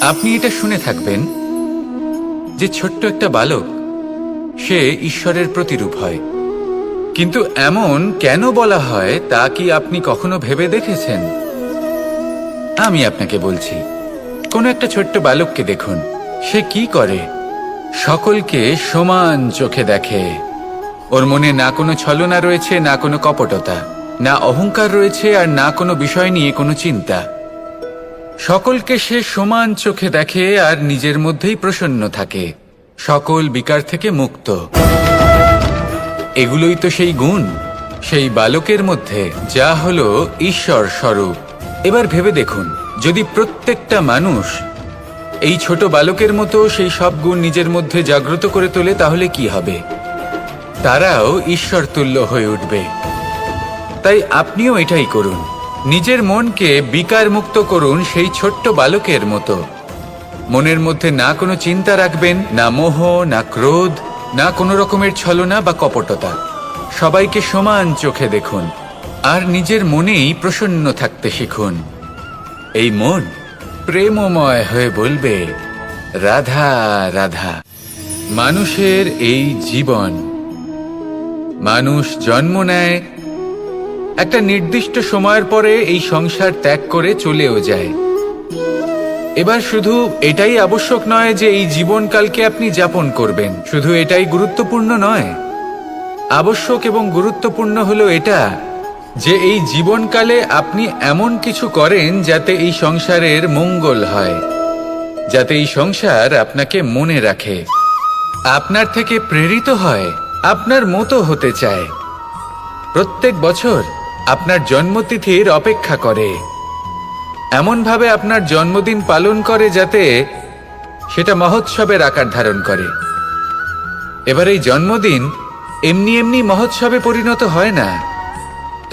আপনি এটা শুনে থাকবেন যে ছোট্ট একটা বালক সে ঈশ্বরের প্রতিরূপ হয়, কিন্তু এমন কেন বলা হয় তা কি আপনি কখনো ভেবে দেখেছেন? আমি আপনাকে বলছি, কোনো একটা ছোট্ট বালককে দেখুন, সে কি করে? সকলকে সমান চোখে দেখে। ওর মনে না কোনো ছলনা রয়েছে, না কোনো কপটতা, না অহংকার রয়েছে, আর না কোনো বিষয় নিয়ে কোনো চিন্তা। সকলকে সে সমান চোখে দেখে আর নিজের মধ্যেই প্রসন্ন থাকে, সকল বিকার থেকে মুক্ত। এগুলোই তো সেই গুণ সেই বালকের মধ্যে, যা হলো ঈশ্বর স্বরূপ। এবার ভেবে দেখুন, যদি প্রত্যেকটা মানুষ এই ছোট বালকের মতো সেই সব গুণ নিজের মধ্যে জাগ্রত করে তোলে, তাহলে কি হবে? তারাও ঈশ্বর তুল্য হয়ে উঠবে। তাই আপনিও এটাই করুন, নিজের মনকে বিকার মুক্ত করুন সেই ছোট্ট বালকের মতো। মনের মধ্যে না কোনো চিন্তা রাখবেন, না মোহ, না ক্রোধ, না কোনো রকমের ছলনা বা কপটতা। সবাইকে সমান চোখে দেখুন আর নিজের মনেই প্রসন্ন থাকতে শিখুন। এই মন প্রেমময় হয়ে বলবে, রাধা রাধা। মানুষের এই জীবন, মানুষ জন্ম নেয়, একটা নির্দিষ্ট সময়ের পরে এই সংসার ত্যাগ করে চলেও যায়। এবার শুধু এটাই আবশ্যক নয় যে এই জীবনকালকে আপনি যাপন করবেন, শুধু এটাই গুরুত্বপূর্ণ নয়। আবশ্যক এবং গুরুত্বপূর্ণ হলো এটা যে এই জীবনকালে আপনি এমন কিছু করেন যাতে এই সংসারের মঙ্গল হয়, যাতে এই সংসার আপনাকে মনে রাখে, আপনার থেকে প্রেরিত হয়, আপনার মতো হতে চায়, প্রত্যেক বছর আপনার জন্মতিথির অপেক্ষা করে, এমনভাবে আপনার জন্মদিন পালন করে যাতে সেটা মহোৎসবের আকার ধারণ করে। এবার এই জন্মদিন এমনি এমনি মহোৎসবে পরিণত হয় না।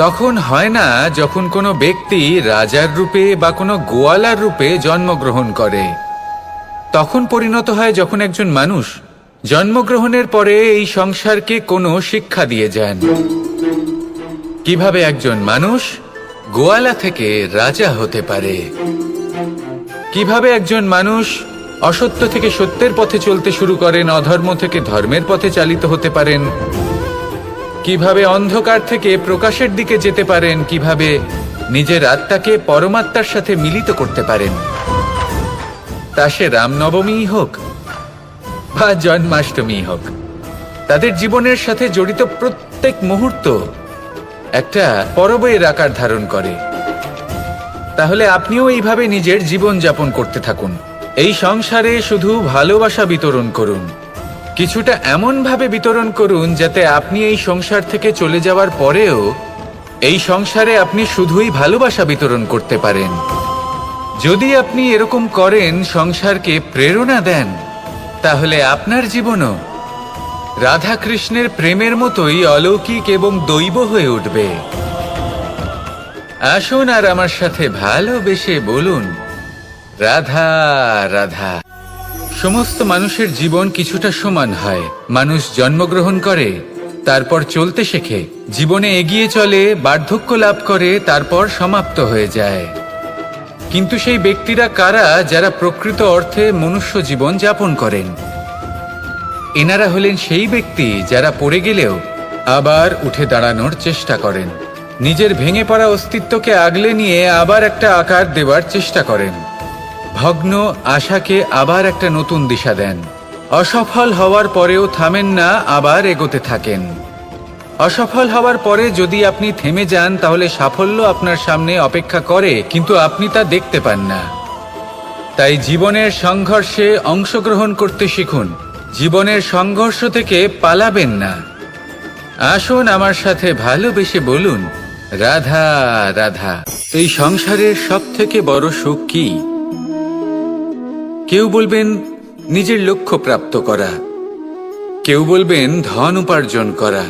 তখন হয় না যখন কোনো ব্যক্তি রাজার রূপে বা কোনো গোয়ালার রূপে জন্মগ্রহণ করে। তখন পরিণত হয় যখন একজন মানুষ জন্মগ্রহণের পরে এই সংসারকে কোনো শিক্ষা দিয়ে যান, কিভাবে একজন মানুষ গোয়ালা থেকে রাজা হতে পারে, কিভাবে একজন মানুষ অসত্য থেকে সত্যের পথে চলতে শুরু করেন, অধর্ম থেকে ধর্মের পথে চালিত হতে পারেন, কিভাবে অন্ধকার থেকে প্রকাশের দিকে যেতে পারেন, কিভাবে নিজের আত্মাকে পরমাত্মার সাথে মিলিত করতে পারেন। তা সে রামনবমী হোক বা জন্মাষ্টমী হোক, তাদের জীবনের সাথে জড়িত প্রত্যেক মুহূর্ত একটা পরবের আকার ধারণ করে। তাহলে আপনিও এইভাবে নিজের জীবন যাপন করতে থাকুন। এই সংসারে শুধু ভালোবাসা বিতরণ করুন, কিছুটা এমন ভাবে বিতরণ করুন যাতে আপনি এই সংসার থেকে চলে যাওয়ার পরেও এই সংসারে আপনি শুধুই ভালোবাসা বিতরণ করতে পারেন। যদি আপনি এরকম করেন, সংসারকে প্রেরণা দেন, তাহলে আপনার জীবনও রাধা কৃষ্ণের প্রেমের মতোই অলৌকিক এবং দৈব হয়ে উঠবে। আসুন আর আমার সাথে ভালোবেসে বলুন, রাধা রাধা। সমস্ত মানুষের জীবন কিছুটা সমান হয়। মানুষ জন্মগ্রহণ করে, তারপর চলতে শেখে, জীবনে এগিয়ে চলে, বার্ধক্য লাভ করে, তারপর সমাপ্ত হয়ে যায়। কিন্তু সেই ব্যক্তিরা কারা যারা প্রকৃত অর্থে মনুষ্য জীবন যাপন করেন? এনারা হলেন সেই ব্যক্তি যারা পড়ে গেলেও আবার উঠে দাঁড়ানোর চেষ্টা করেন, নিজের ভেঙে পড়া অস্তিত্বকে আগলে নিয়ে আবার একটা আকার দেওয়ার চেষ্টা করেন, ভগ্ন আশাকে আবার একটা নতুন দিশা দেন। অসফল হওয়ার পরেও থামেন না, আবার এগোতে থাকেন। অসফল হওয়ার পরে যদি আপনি থেমে যান, তাহলে সাফল্য আপনার সামনে অপেক্ষা করে, কিন্তু আপনি তা দেখতে পান না। তাই জীবনের সংঘর্ষে অংশগ্রহণ করতে শিখুন, জীবনের সংঘর্ষ থেকে পালাবেন না। আসুন আমার সাথে ভালোবেসে বলুন, রাধা রাধা। এই সংসারের সব থেকে বড় সুখ কি? কেউ বলবেন নিজের লক্ষ্য প্রাপ্ত করা, কেউ বলবেন ধন উপার্জন করা,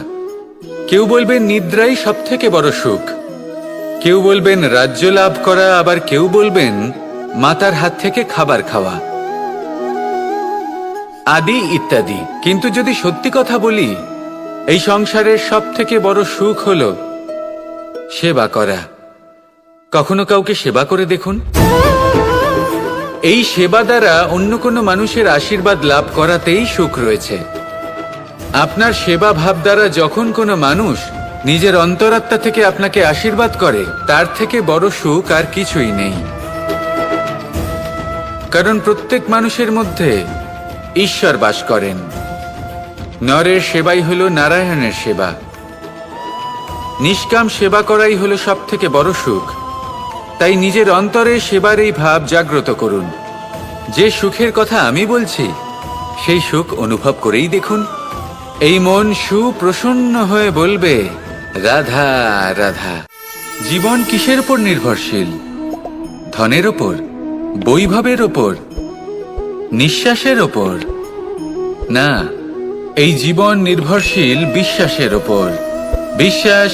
কেউ বলবেন নিদ্রাই সব থেকে বড় সুখ, কেউ বলবেন রাজ্য লাভ করা, আবার কেউ বলবেন মাতার হাত থেকে খাবার খাওয়া, আদি ইত্যাদি। কিন্তু যদি সত্যি কথা বলি, এই সংসারের সব থেকে বড় সুখ হলো সেবা করা। কখনো কাউকে সেবা করে দেখুন, এই সেবা দ্বারা অন্য কোনো মানুষের আশীর্বাদ লাভ করাতেই সুখ রয়েছে। আপনার সেবা ভাব দ্বারা যখন কোনো মানুষ নিজের অন্তরাত্মা থেকে আপনাকে আশীর্বাদ করে, তার থেকে বড় সুখ আর কিছুই নেই। কারণ প্রত্যেক মানুষের মধ্যে ঈশ্বর বাস করেন। নরের সেবাই হলো নারায়ণের সেবা। নিষ্কাম সেবা করাই হলো সব থেকে বড় সুখ। তাই নিজের অন্তরে সেবার এই ভাব জাগ্রত করুন। যে সুখের কথা আমি বলছি, সেই সুখ অনুভব করেই দেখুন। এই মন সুপ্রসন্ন হয়ে বলবে, রাধা রাধা। জীবন কিসের উপর নির্ভরশীল? ধনের ওপর, বৈভবের ওপর, নিঃশ্বাসের ওপর? না, এই জীবন নির্ভরশীল বিশ্বাসের ওপর। বিশ্বাস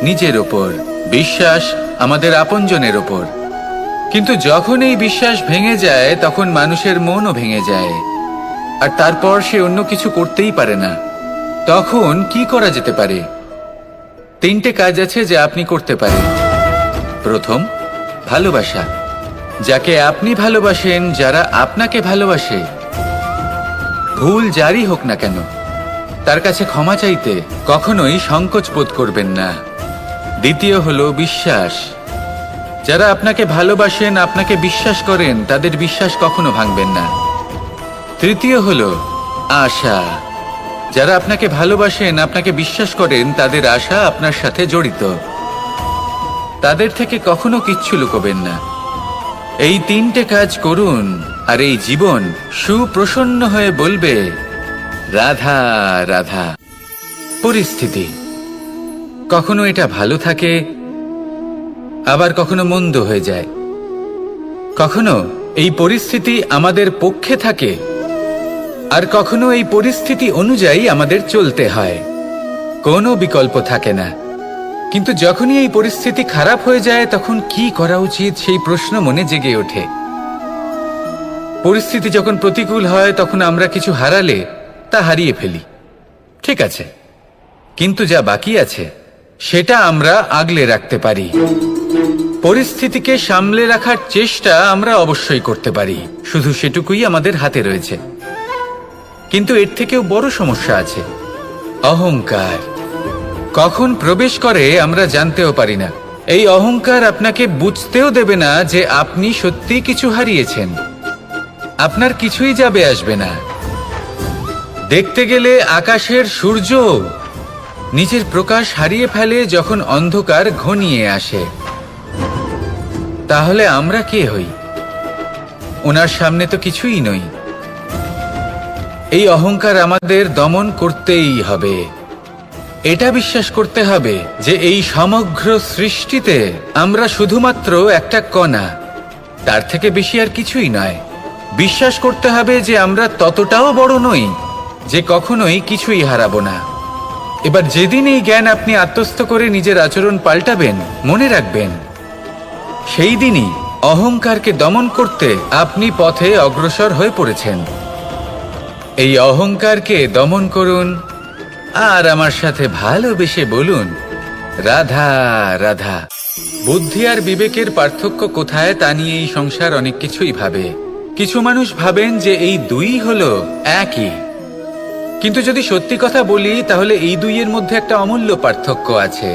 নিজের ওপর, বিশ্বাস আমাদের আপনজনের ওপর। কিন্তু যখন এই বিশ্বাস ভেঙে যায়, তখন মানুষের মনও ভেঙে যায়, আর তারপর সে অন্য কিছু করতেই পারে না। তখন কি করা যেতে পারে? 3টে কাজ আছে যা আপনি করতে পারেন। প্রথম, ভালোবাসা। যাকে আপনি ভালোবাসেন, যারা আপনাকে ভালোবাসে, ভুল যারই হোক না কেন, তার কাছে ক্ষমা চাইতে কখনোই সংকোচ বোধ করবেন না। দ্বিতীয় হলো বিশ্বাস। যারা আপনাকে ভালোবাসেন, আপনাকে বিশ্বাস করেন, তাদের বিশ্বাস কখনো ভাঙবেন না। তৃতীয় হলো আশা। যারা আপনাকে ভালোবাসেন, আপনাকে বিশ্বাস করেন, তাদের আশা আপনার সাথে জড়িত। তাদের থেকে কখনো কিচ্ছু লুকোবেন না। এই 3টে কাজ করুন, আর এই জীবন সুপ্রসন্ন হয়ে বলবে, রাধা রাধা। পরিস্থিতি কখনো এটা ভালো থাকে, আবার কখনো মন্দ হয়ে যায়। কখনো এই পরিস্থিতি আমাদের পক্ষে থাকে, আর কখনো এই পরিস্থিতি অনুযায়ী আমাদের চলতে হয়। কোনো বিকল্প থাকে না। কিন্তু যখনই এই পরিস্থিতি খারাপ হয়ে যায়, তখন কি করা উচিত সেই প্রশ্ন মনে জেগে ওঠে। পরিস্থিতি যখন প্রতিকূল হয়, তখন আমরা কিছু হারালে তা হারিয়ে ফেলি, ঠিক আছে, কিন্তু যা বাকি আছে সেটা আমরা আগলে রাখতে পারি। পরিস্থিতিকে সামলে রাখার চেষ্টা আমরা অবশ্যই করতে পারি, শুধু সেটুকুই আমাদের হাতে রয়েছে। কিন্তু এর থেকেও বড় সমস্যা আছে, অহংকার। কখন প্রবেশ করে আমরা জানতেও পারি না। এই অহংকার আপনাকে বুঝতেও দেবে না যে আপনি সত্যি কিছু হারিয়েছেন। আপনার কিছুই যাবে আসবে না। দেখতে গেলে আকাশের সূর্য নিজের প্রকাশ হারিয়ে ফেলে যখন অন্ধকার ঘনিয়ে আসে। তাহলে আমরা কে হই? ওনার সামনে তো কিছুই নই। এই অহংকার আমাদের দমন করতেই হবে। এটা বিশ্বাস করতে হবে যে এই সমগ্র সৃষ্টিতে আমরা শুধুমাত্র একটা কণা, তার থেকে বেশি আর কিছুই নয়। বিশ্বাস করতে হবে যে আমরা ততটাও বড় নই যে কখনোই কিছুই হারাবো না। এবার যেদিন এই জ্ঞান আপনি আত্মস্থ করে নিজের আচরণ পাল্টাবেন, মনে রাখবেন, সেই দিনই অহংকারকে দমন করতে আপনি পথে অগ্রসর হয়ে পড়েছেন। এই অহংকারকে দমন করুন, আর আমার সাথে ভালোবেসে বলুন, রাধা রাধা। বুদ্ধি আর বিবেকের পার্থক্য কোথায় তা নিয়ে এই সংসার অনেক কিছুই ভাবে। কিছু মানুষ ভাবেন যে এই দুই হলো একই, কিন্তু যদি সত্যি কথা বলি, তাহলে এই দুইয়ের মধ্যে একটা অমূল্য পার্থক্য আছে।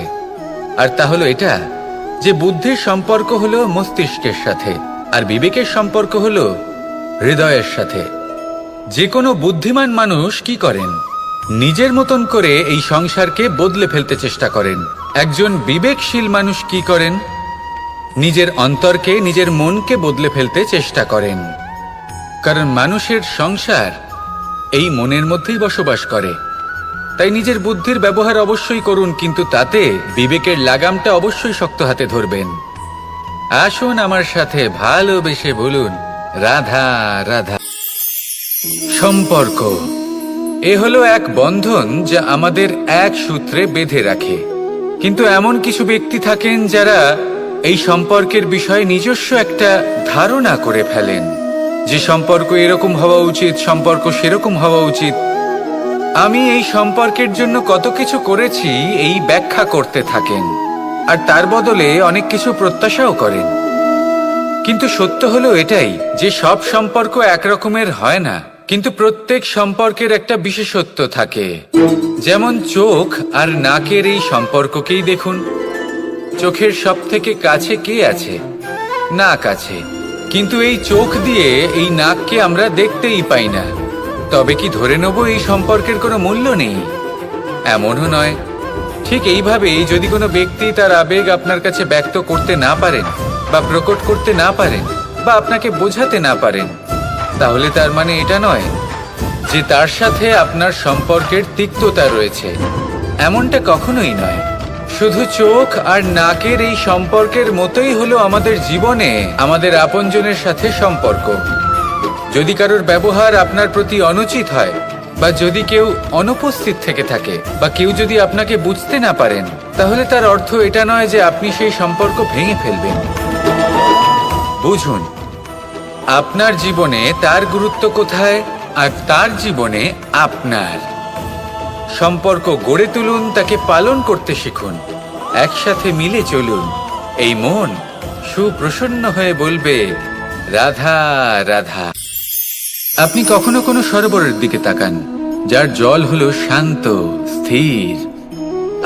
আর তা হলো এটা যে বুদ্ধির সম্পর্ক হলো মস্তিষ্কের সাথে, আর বিবেকের সম্পর্ক হলো হৃদয়ের সাথে। যে কোনো বুদ্ধিমান মানুষ কি করেন? নিজের মতন করে এই সংসারকে বদলে ফেলতে চেষ্টা করেন। একজন বিবেকশীল মানুষ কি করেন? নিজের অন্তরকে, নিজের মনকে বদলে ফেলতে চেষ্টা করেন। কারণ মানুষের সংসার এই মনের মধ্যেই বসবাস করে। তাই নিজের বুদ্ধির ব্যবহার অবশ্যই করুন, কিন্তু তাতে বিবেকের লাগামটা অবশ্যই শক্ত হাতে ধরবেন। আসুন আমার সাথে ভালোবেসে বলুন, রাধা রাধা। সম্পর্ক এ হলো এক বন্ধন যা আমাদের এক সূত্রে বেঁধে রাখে। কিন্তু এমন কিছু ব্যক্তি থাকেন যারা এই সম্পর্কের বিষয়ে নিজস্ব একটা ধারণা করে ফেলেন যে সম্পর্ক এরকম হওয়া উচিত, সম্পর্ক সেরকম হওয়া উচিত। আমি এই সম্পর্কের জন্য কত কিছু করেছি এই ব্যাখ্যা করতে থাকেন, আর তার বদলে অনেক কিছু প্রত্যাশাও করেন। কিন্তু সত্য হলো এটাই যে সব সম্পর্ক একরকমের হয় না, কিন্তু প্রত্যেক সম্পর্কের একটা বিশেষত্ব থাকে। যেমন চোখ আর নাকের এই সম্পর্ককেই দেখুন। চোখের সব থেকে কাছে কে আছে? নাক আছে। কিন্তু এই চোখ দিয়ে এই নাককে আমরা দেখতেই পাই না। তবে কি ধরে নেব এই সম্পর্কের কোনো মূল্য নেই? এমনও নয়। ঠিক এইভাবেই যদি কোনো ব্যক্তি তার আবেগ আপনার কাছে ব্যক্ত করতে না পারেন বা প্রকট করতে না পারেন বা আপনাকে বোঝাতে না পারেন, তাহলে তার মানে এটা নয় যে তার সাথে আপনার সম্পর্কের তিক্ততা রয়েছে। এমনটা কখনোই নয়। শুধু চোখ আর নাকের এই সম্পর্কের মতোই হলো আমাদের জীবনে আমাদের আপনজনের সাথে সম্পর্ক। যদি কারোর ব্যবহার আপনার প্রতি অনুচিত হয় বা যদি কেউ অনুপস্থিত থেকে থাকে বা কেউ যদি আপনাকে বুঝতে না পারেন, তাহলে তার অর্থ এটা নয় যে আপনি সেই সম্পর্ক ভেঙে ফেলবেন। বুঝুন, আপনার জীবনে তার গুরুত্ব কোথায় আর তার জীবনে আপনার। সম্পর্ক গড়ে তুলুন, তাকে পালন করতে শিখুন, একসাথে মিলে চলুন। এই মন সুপ্রসন্ন হয়ে বলবে, রাধা রাধা। আপনি কখনো কোনো সরোবরের দিকে তাকান যার জল হলো শান্ত, স্থির।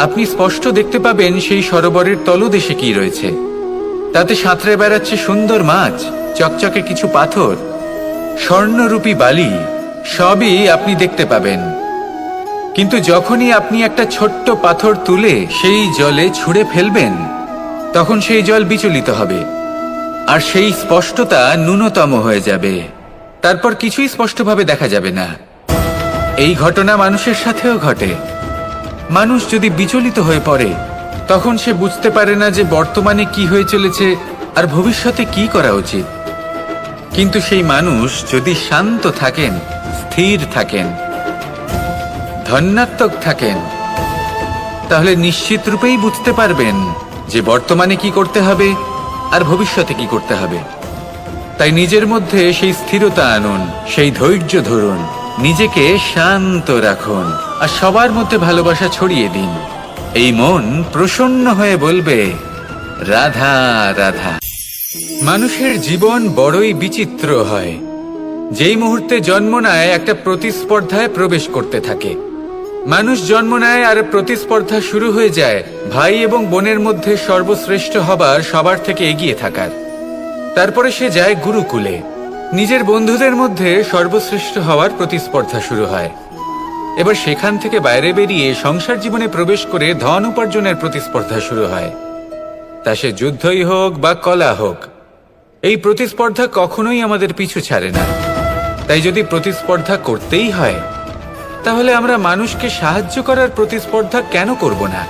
আপনি স্পষ্ট দেখতে পাবেন সেই সরোবরের তলদেশে কি রয়েছে। তাতে সাঁতরে বেড়াচ্ছে সুন্দর মাছ, চকচকে কিছু পাথর, স্বর্ণরূপী বালি, সবই আপনি দেখতে পাবেন। কিন্তু যখনই আপনি একটা ছোট্ট পাথর তুলে সেই জলে ছুঁড়ে ফেলবেন, তখন সেই জল বিচলিত হবে আর সেই স্পষ্টতা ন্যূনতম হয়ে যাবে। তারপর কিছুই স্পষ্টভাবে দেখা যাবে না। এই ঘটনা মানুষের সাথেও ঘটে। মানুষ যদি বিচলিত হয়ে পড়ে, তখন সে বুঝতে পারে না যে বর্তমানে কি হয়ে চলেছে আর ভবিষ্যতে কি করা উচিত। কিন্তু সেই মানুষ যদি শান্ত থাকেন, স্থির থাকেন, ধন্যাত্মক থাকেন, তাহলে নিশ্চিত রূপেই বুঝতে পারবেন যে বর্তমানে কি করতে হবে আর ভবিষ্যতে কি করতে হবে। তাই নিজের মধ্যে সেই স্থিরতা আনুন, সেই ধৈর্য ধরুন, নিজেকে শান্ত রাখুন আর সবার মধ্যে ভালোবাসা ছড়িয়ে দিন। এই মন প্রসন্ন হয়ে বলবে, রাধা রাধা। মানুষের জীবন বড়ই বিচিত্র হয়। যেই মুহূর্তে জন্ম নেয় একটা প্রতিস্পর্ধায় প্রবেশ করতে থাকে। মানুষ জন্ম নেয় আর প্রতিস্পর্ধা শুরু হয়ে যায় ভাই এবং বোনের মধ্যে সর্বশ্রেষ্ঠ হবার, সবার থেকে এগিয়ে থাকার। তারপরে সে যায় গুরুকুলে। নিজের বন্ধুদের মধ্যে সর্বশ্রেষ্ঠ হওয়ার প্রতিস্পর্ধা শুরু হয়। এবার সেখান থেকে বাইরে বেরিয়ে সংসার জীবনে প্রবেশ করে ধন উপার্জনের প্রতিস্পর্ধা শুরু হয়। তা সে যুদ্ধই হোক বা কলা হোক, এই প্রতিস্পর্ধা কখনোই আমাদের পিছু ছাড়ে না। তাই যদি প্রতিস্পর্ধা করতেই হয়, তাহলে আমরা মানুষকে সাহায্য করার প্রতিস্পর্ধা কেন করব না?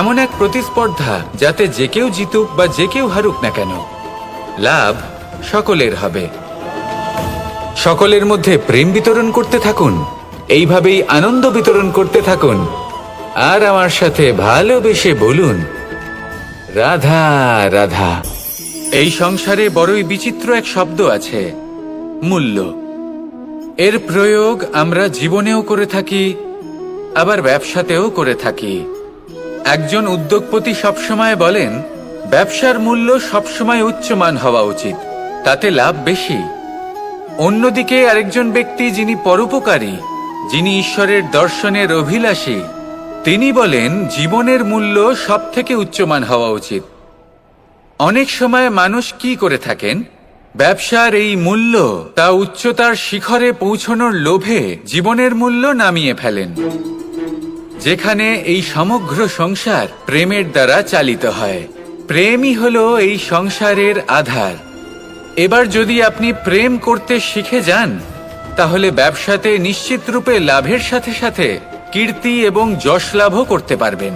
এমন এক প্রতিস্পর্ধা যাতে যে কেউ জিতুক বা যে কেউ হারুক না কেন, লাভ সকলের হবে। সকলের মধ্যে প্রেম বিতরণ করতে থাকুন, এইভাবেই আনন্দ বিতরণ করতে থাকুন। আর আমার সাথে ভালোবেসে বলুন, রাধা রাধা। এই সংসারে বড়ই বিচিত্র এক শব্দ আছে, মূল্য। এর প্রয়োগ আমরা জীবনেও করে থাকি, আবার ব্যবসাতেও করে থাকি। একজন উদ্যোগপতি সবসময় বলেন, ব্যবসার মূল্য সবসময় উচ্চমান হওয়া উচিত, তাতে লাভ বেশি। অন্যদিকে আরেকজন ব্যক্তি যিনি পরোপকারী, যিনি ঈশ্বরের দর্শনের অভিলাষী, তিনি বলেন জীবনের মূল্য সব থেকে উচ্চমান হওয়া উচিত। অনেক সময় মানুষ কি করে থাকেন, ব্যবসার এই মূল্য তা উচ্চতার শিখরে পৌঁছানোর লোভে জীবনের মূল্য নামিয়ে ফেলেন। যেখানে এই সমগ্র সংসার প্রেমের দ্বারা চালিত হয়। প্রেমই হলো এই সংসারের আধার। এবার যদি আপনি প্রেম করতে শিখে যান, তাহলে ব্যবসাতে নিশ্চিত রূপে লাভের সাথে সাথে কীর্তি এবং যশ লাভও করতে পারবেন।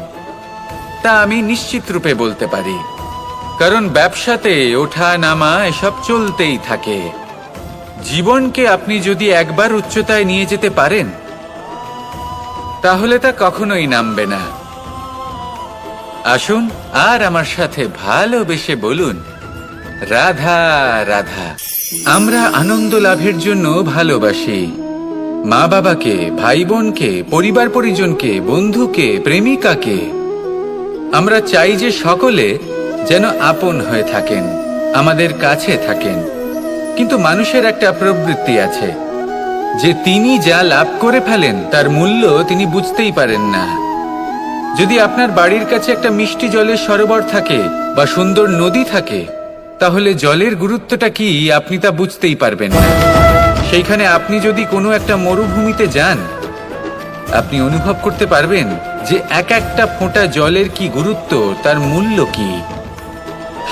তা আমি নিশ্চিত রূপে বলতে পারি, কারণ ব্যবসাতে ওঠা নামা এসব চলতেই থাকে। জীবনকে আপনি যদি একবার উচ্চতায় নিয়ে যেতে পারেন, তাহলে তা কখনোই নামবে না। আসুন আর আমার সাথে ভালোবেসে বলুন, রাধা রাধা। আমরা আনন্দ লাভের জন্য ভালোবাসি মা বাবাকে, ভাই বোনকে, পরিবার পরিজনকে, বন্ধুকে, প্রেমিকাকে। আমরা চাই যে সকলে যেন আপন হয়ে থাকেন, আমাদের কাছে থাকেন, কিন্তু মানুষের একটা প্রবৃত্তি আছে যে তিনি যা লাভ করে ফেলেন তার মূল্য তিনি বুঝতেই পারেন না। যদি আপনার বাড়ির কাছে একটা মিষ্টি জলের সরোবর থাকে বা সুন্দর নদী থাকে, তাহলে জলের গুরুত্বটা কি আপনি তা বুঝতেই পারবেন না। সেইখানে আপনি যদি কোনো একটা মরুভূমিতে যান, আপনি অনুভব করতে পারবেন যে এক একটা ফোঁটা জলের কি গুরুত্ব, তার মূল্য কি।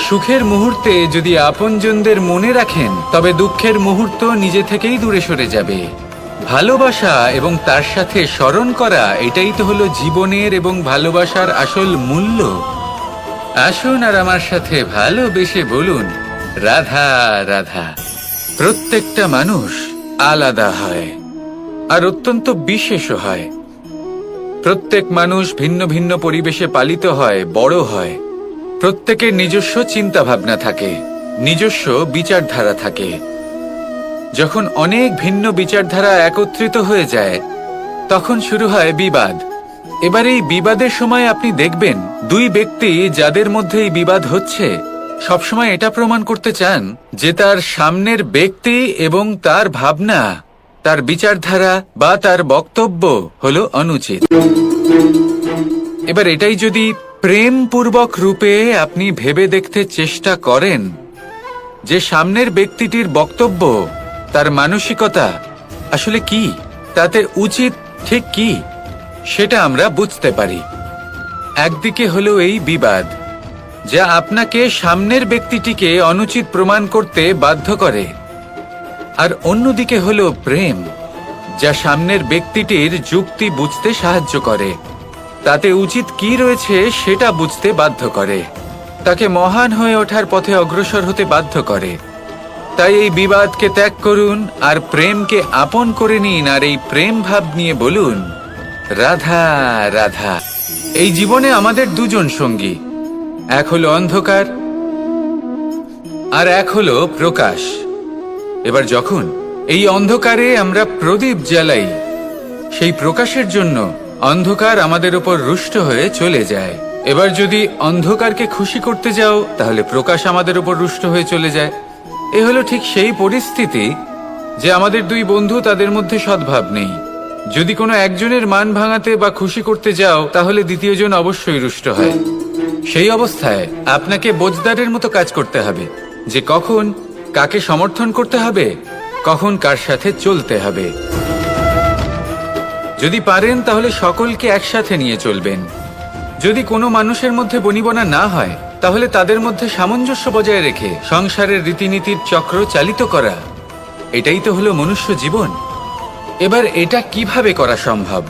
সুখের মুহূর্তে যদি আপনজনদের মনে রাখেন, তবে দুঃখের মুহূর্ত নিজে থেকেই দূরে সরে যাবে। ভালোবাসা এবং তার সাথে স্মরণ করা, এটাই তো হলো জীবনের এবং ভালোবাসার আসল মূল্য। আসুন আর আমার সাথে ভালোবেসে বলুন, রাধা রাধা। প্রত্যেকটা মানুষ আলাদা হয় আর অত্যন্ত বিশেষও হয়। প্রত্যেক মানুষ ভিন্ন ভিন্ন পরিবেশে পালিত হয়, বড় হয়। প্রত্যেকের নিজস্ব চিন্তা ভাবনা থাকে, নিজস্ব বিচারধারা থাকে। যখন অনেক ভিন্ন বিচারধারা একত্রিত হয়ে যায়, তখন শুরু হয় বিবাদ। এবার এই বিবাদের সময় আপনি দেখবেন, দুই ব্যক্তি যাদের মধ্যে এই বিবাদ হচ্ছে, সবসময় এটা প্রমাণ করতে চান যে তার সামনের ব্যক্তি এবং তার ভাবনা, তার বিচারধারা বা তার বক্তব্য হলো অনুচিত। এবার এটাই যদি প্রেমপূর্বক রূপে আপনি ভেবে দেখতে চেষ্টা করেন যে সামনের ব্যক্তিটির বক্তব্য, তার মানসিকতা আসলে কি, তাতে উচিত ঠিক কি, সেটা আমরা বুঝতে পারি। একদিকে হলো এই বিবাদ, যা আপনাকে সামনের ব্যক্তিটিকে অনুচিত প্রমাণ করতে বাধ্য করে, আর অন্যদিকে হলো প্রেম, যা সামনের ব্যক্তিটির যুক্তি বুঝতে সাহায্য করে, তাতে উচিত কি রয়েছে সেটা বুঝতে বাধ্য করে, তাকে মহান হয়ে ওঠার পথে অগ্রসর হতে বাধ্য করে। তাই এই বিবাদকে ত্যাগ করুন আর প্রেমকে আপন করে নিন, আর এই প্রেম ভাব নিয়ে বলুন, রাধা রাধা। এই জীবনে আমাদের দুজন সঙ্গী, এক হলো অন্ধকার আর এক হলো প্রকাশ। এবার যখন এই অন্ধকারে আমরা প্রদীপ জ্বালাই, সেই প্রকাশের জন্য অন্ধকার আমাদের উপর রুষ্ট হয়ে চলে যায়। এবার যদি অন্ধকারকে খুশি করতে যাও, তাহলে প্রকাশ আমাদের উপর রুষ্ট হয়ে চলে যায়। এ হলো ঠিক সেই পরিস্থিতি যে আমাদের দুই বন্ধু, তাদের মধ্যে সদ্ভাব নেই। যদি কোনো একজনের মান ভাঙাতে বা খুশি করতে যাও, তাহলে দ্বিতীয়জন অবশ্যই রুষ্ট হয়। সেই অবস্থায় আপনাকে বোঝদারের মতো কাজ করতে হবে যে কখন কাকে সমর্থন করতে হবে, কখন কার সাথে চলতে হবে। যদি পারেন তাহলে সকলকে একসাথে নিয়ে চলবেন। যদি কোনো মানুষের মধ্যে বনিবনা না হয়, তাহলে তাদের মধ্যে সামঞ্জস্য বজায় রেখে সংসারের রীতিনীতির চক্র চালিত করা, এটাই তো হলো মনুষ্য জীবন। এবার এটা কিভাবে করা সম্ভব?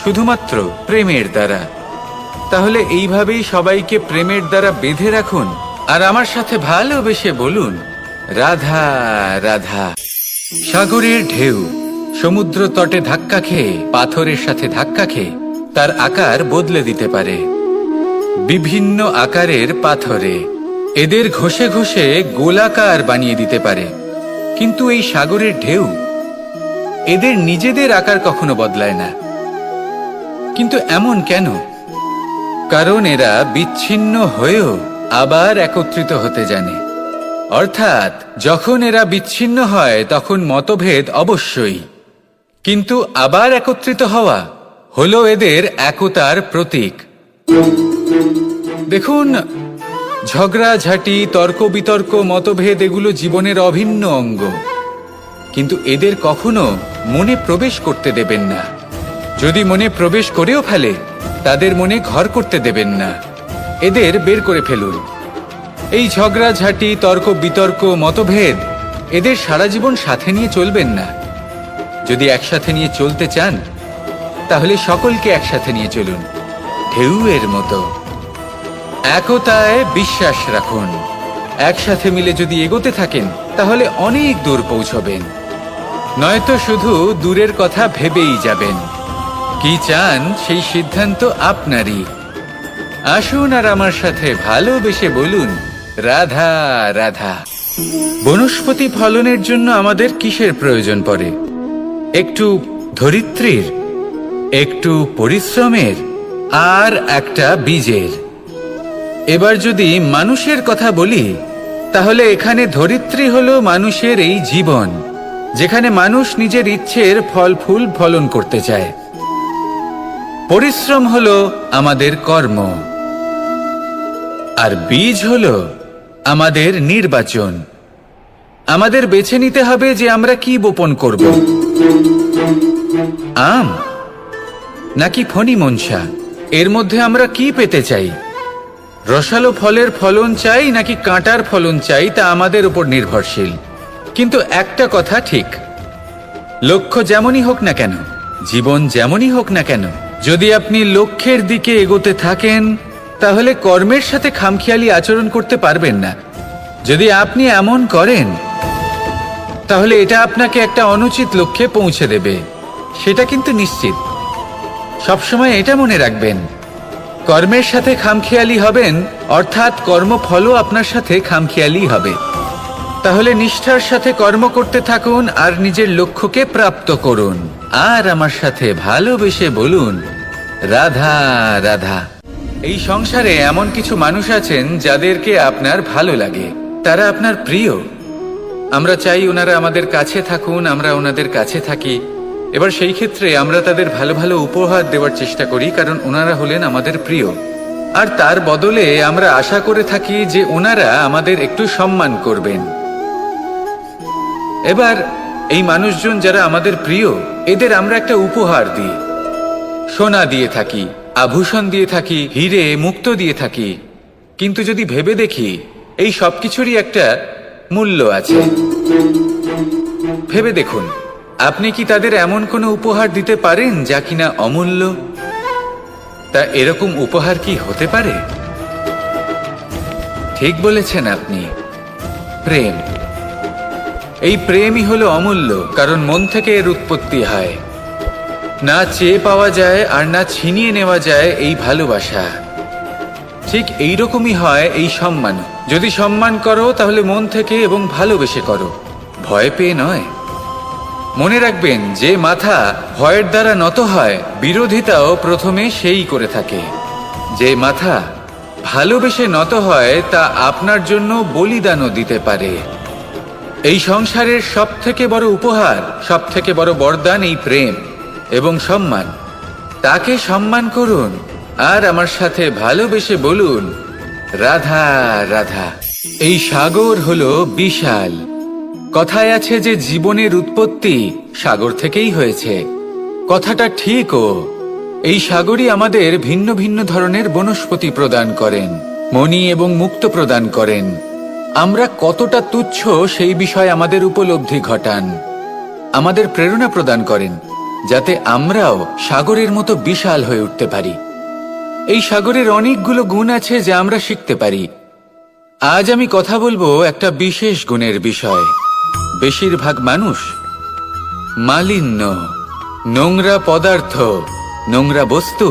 শুধুমাত্র প্রেমের দ্বারা। তাহলে এইভাবেই সবাইকে প্রেমের দ্বারা বেঁধে রাখুন আর আমার সাথে ভালোবেসে বলুন, রাধা রাধা। সাগরের ঢেউ সমুদ্র তটে ধাক্কা খেয়ে, পাথরের সাথে ধাক্কা খেয়ে তার আকার বদলে দিতে পারে। বিভিন্ন আকারের পাথরে এদের ঘষে ঘষে গোলাকার বানিয়ে দিতে পারে, কিন্তু এই সাগরের ঢেউ এদের নিজেদের আকার কখনো বদলায় না। কিন্তু এমন কেন? কারণ এরা বিচ্ছিন্ন হয়েও আবার একত্রিত হতে জানে। অর্থাৎ যখন এরা বিচ্ছিন্ন হয় তখন মতভেদ অবশ্যই, কিন্তু আবার একত্রিত হওয়া হলো এদের একতার প্রতীক। দেখুন, ঝগড়াঝাঁটি, তর্ক বিতর্ক, মতভেদ এগুলো জীবনের অভিন্ন অঙ্গ, কিন্তু এদের কখনো মনে প্রবেশ করতে দেবেন না। যদি মনে প্রবেশ করেও ফেলে, তাদের মনে ঘর করতে দেবেন না, এদের বের করে ফেলুন। এই ঝগড়াঝাঁটি, তর্ক বিতর্ক, মতভেদ এদের সারা জীবন সাথে নিয়ে চলবেন না। যদি একসাথে নিয়ে চলতে চান, তাহলে সকলকে একসাথে নিয়ে চলুন, ঢেউয়ের মতো। একতায় বিশ্বাস রাখুন। একসাথে মিলে যদি এগোতে থাকেন, তাহলে অনেক দূর পৌঁছবেন, নয়তো শুধু দূরের কথা ভেবেই যাবেন। কি চান সেই সিদ্ধান্ত আপনারই। আসুন আর আমার সাথে ভালোবেসে বলুন, রাধা রাধা। বনস্পতি ফলনের জন্য আমাদের কিসের প্রয়োজন পড়ে? একটু ধরিত্রীর, একটু পরিশ্রমের, আর একটা বীজের। এবার যদি মানুষের কথা বলি, তাহলে এখানে ধরিত্রী হলো মানুষের এই জীবন, যেখানে মানুষ নিজের ইচ্ছের ফল ফুল ফলন করতে চায়। পরিশ্রম হলো আমাদের কর্ম, আর বীজ হলো আমাদের নির্বাচন। আমাদের বেছে নিতে হবে যে আমরা কি বপন করব, আম নাকি ফণি মনসা। এর মধ্যে আমরা কি পেতে চাই? রসালো ফলের ফলন চাই নাকি কাঁটার ফলন চাই, তা আমাদের উপর নির্ভরশীল। কিন্তু একটা কথা ঠিক, লক্ষ্য যেমনই হোক না কেন, জীবন যেমনই হোক না কেন, যদি আপনি লক্ষ্যের দিকে এগোতে থাকেন তাহলে কর্মের সাথে খামখেয়ালি আচরণ করতে পারবেন না। যদি আপনি এমন করেন তাহলে এটা আপনাকে একটা অনুচিত লক্ষ্যে পৌঁছে দেবে, সেটা কিন্তু নিশ্চিত। সবসময় এটা মনে রাখবেন, কর্মের সাথে খামখেয়ালি হবেন অর্থাৎ কর্মফলও আপনার সাথে খামখেয়ালি হবে। তাহলে নিষ্ঠার সাথে কর্ম করতে থাকুন আর নিজের লক্ষ্যকে প্রাপ্ত করুন। আর আমার সাথে ভালোবেসে বলুন, রাধা রাধা। এই সংসারে এমন কিছু মানুষ আছেন যাদেরকে আপনার ভালো লাগে, তারা আপনার প্রিয়। আমরা চাই ওনারা আমাদের কাছে থাকুন, আমরা ওনাদের কাছে থাকি। এবার সেই ক্ষেত্রে আমরা তাদের ভালো ভালো উপহার দেওয়ার চেষ্টা করি, কারণ ওনারা হলেন আমাদের প্রিয়। আর তার বদলে আমরা আশা করে থাকি যে ওনারা আমাদের একটু সম্মান করবেন। এবার এই মানুষজন যারা আমাদের প্রিয়, এদের আমরা একটা উপহার দিই। সোনা দিয়ে থাকি, আভূষণ দিয়ে থাকি, হিরে মুক্তো দিয়ে থাকি। কিন্তু যদি ভেবে দেখি, এই সবকিছুরই একটা মূল্য আছে। ভেবে দেখুন, আপনি কি তাদের এমন কোনো উপহার দিতে পারেন যা কিনা অমূল্য? তা এরকম উপহার কি হতে পারে? ঠিক বলেছেন আপনি, প্রেম। এই প্রেমই হলো অমূল্য, কারণ মন থেকে এর উৎপত্তি হয়। না চেয়ে পাওয়া যায় আর না ছিনিয়ে নেওয়া যায় এই ভালোবাসা। ঠিক এইরকমই হয় এই সম্মান। যদি সম্মান করো তাহলে মন থেকে এবং ভালোবেসে করো, ভয় পেয়ে নয়। মনে রাখবেন, যে মাথা ভয়ের দ্বারা নত হয়, বিরোধিতাও প্রথমে সেই করে থাকে। যে মাথা ভালোবেসে নত হয়, তা আপনার জন্য বলিদানও দিতে পারে। এই সংসারের সব থেকে বড় উপহার, সব থেকে বড় বরদান এই প্রেম এবং সম্মান। তাকে সম্মান করুন আর আমার সাথে ভালোবেসে বলুন, রাধা রাধা। এই সাগর হলো বিশাল। কথায় আছে যে জীবনের উৎপত্তি সাগর থেকেই হয়েছে। কথাটা ঠিকও। এই সাগরই আমাদের ভিন্ন ভিন্ন ধরনের বনস্পতি প্রদান করেন, মণি এবং মুক্ত প্রদান করেন। আমরা কতটা তুচ্ছ সেই বিষয়ে আমাদের উপলব্ধি ঘটান, আমাদের প্রেরণা প্রদান করেন, যাতে আমরাও সাগরের মতো বিশাল হয়ে উঠতে পারি। এই সাগরের অনেকগুলো গুণ আছে যা আমরা শিখতে পারি। আজ আমি কথা বলবো একটা বিশেষ গুণের বিষয়। বেশিরভাগ মানুষ মালিন্য, নোংরা পদার্থ, নোংরা বস্তু,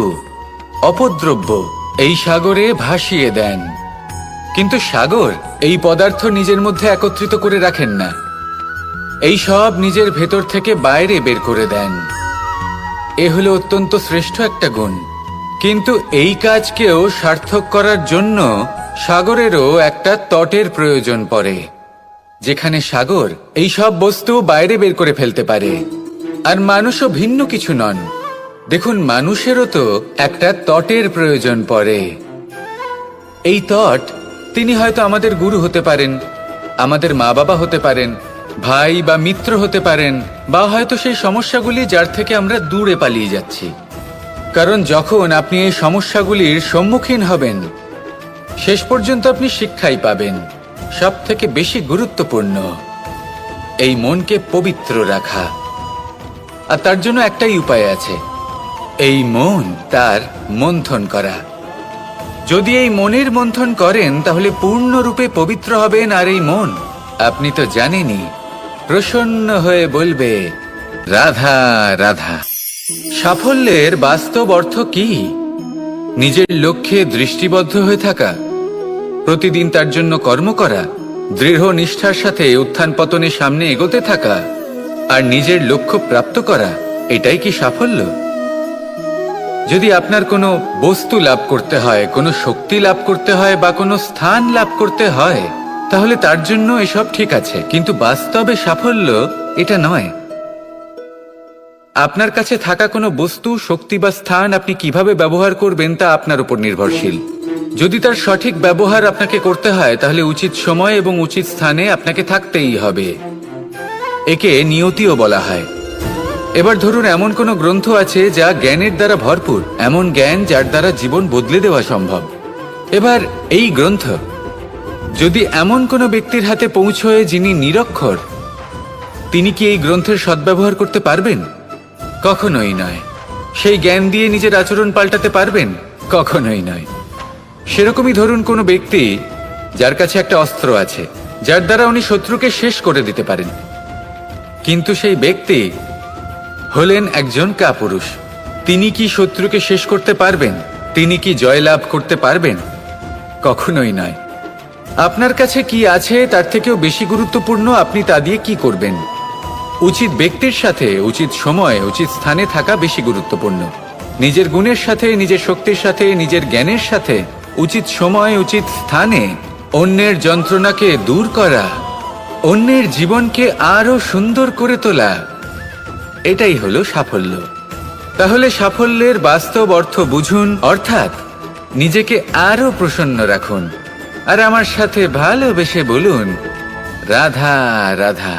অপদ্রব্য এই সাগরে ভাসিয়ে দেন। কিন্তু সাগর এই পদার্থ নিজের মধ্যে একত্রিত করে রাখেন না, এই সব নিজের ভেতর থেকে বাইরে বের করে দেন। এ হলো অত্যন্ত শ্রেষ্ঠ একটা গুণ। কিন্তু এই কাজকেও সার্থক করার জন্য সাগরেরও একটা তটের প্রয়োজন পড়ে, যেখানে সাগর এই সব বস্তু বাইরে বের করে ফেলতে পারে। আর মানুষও ভিন্ন কিছু নন। দেখুন, মানুষেরও তো একটা তটের প্রয়োজন পড়ে। এই তট, তিনি হয়তো আমাদের গুরু হতে পারেন, আমাদের মা বাবা হতে পারেন, ভাই বা মিত্র হতে পারেন, বা হয়তো সেই সমস্যাগুলি যার থেকে আমরা দূরে পালিয়ে যাচ্ছি। কারণ যখন আপনি এই সমস্যাগুলির সম্মুখীন হবেন, শেষ পর্যন্ত আপনি শিক্ষাই পাবেন। সব থেকে বেশি গুরুত্বপূর্ণ এই মনকে পবিত্র রাখা। আর তার জন্য একটাই উপায় আছে, এই মন তার মন্থন করা। যদি এই মনের মন্থন করেন তাহলে পূর্ণরূপে পবিত্র হবেন। আর এই মন, আপনি তো জানেনই, প্রসন্ন হয়ে বলবে, রাধা রাধা। সাফল্যের বাস্তব অর্থ কি? নিজের লক্ষ্যে দৃষ্টিবদ্ধ হয়ে থাকা, প্রতিদিন তার জন্য কর্ম করা, দৃঢ় নিষ্ঠার সাথে উত্থান পতনে সামনে এগোতে থাকা, আর নিজের লক্ষ্য প্রাপ্ত করা, এটাই কি সাফল্য? যদি আপনার কোনো বস্তু লাভ করতে হয়, কোনো শক্তি লাভ করতে হয়, বা কোনো স্থান লাভ করতে হয়, তাহলে তার জন্য এসব ঠিক আছে, কিন্তু বাস্তবে সাফল্য এটা নয়। আপনার কাছে থাকা কোনো বস্তু, শক্তি বা স্থান আপনি কিভাবে ব্যবহার করবেন তা আপনার উপর নির্ভরশীল। যদি তার সঠিক ব্যবহার আপনাকে করতে হয় তাহলে উচিত সময় এবং উচিত স্থানে আপনাকে থাকতেই হবে। একে নিয়তিও বলা হয়। এবার ধরুন এমন কোনো গ্রন্থ আছে যা জ্ঞানের দ্বারা ভরপুর, এমন জ্ঞান যার দ্বারা জীবন বদলে দেওয়া সম্ভব। এবার এই গ্রন্থ যদি এমন কোনো ব্যক্তির হাতে পৌঁছয় যিনি নিরক্ষর, তিনি কি এই গ্রন্থের সদ্ব্যবহার করতে পারবেন? কখনোই নয়। সেই জ্ঞান দিয়ে নিজের আচরণ পাল্টাতে পারবেন? কখনোই নয়। সেরকমই ধরুন কোনো ব্যক্তি যার কাছে একটা অস্ত্র আছে, যার দ্বারা উনি শত্রুকে শেষ করে দিতে পারেন, কিন্তু সেই ব্যক্তি হলেন একজন কাপুরুষ। তিনি কি শত্রুকে শেষ করতে পারবেন? তিনি কি জয়লাভ করতে পারবেন? কখনোই নয়। আপনার কাছে কি আছে তার থেকেও বেশি গুরুত্বপূর্ণ আপনি তা দিয়ে কি করবেন। উচিত ব্যক্তির সাথে উচিত সময় উচিত স্থানে থাকা বেশি গুরুত্বপূর্ণ। নিজের গুণের সাথে, নিজের শক্তির সাথে, নিজের জ্ঞানের সাথে উচিত সময় উচিত স্থানে অন্যের যন্ত্রণাকে দূর করা, অন্যের জীবনকে আরো সুন্দর করে তোলা, এটাই হলো সাফল্য। তাহলে সাফল্যের বাস্তব অর্থ বুঝুন, অর্থাৎ নিজেকে আরো প্রসন্ন রাখুন। আর আমার সাথে ভালোবেসে বলুন, রাধা রাধা।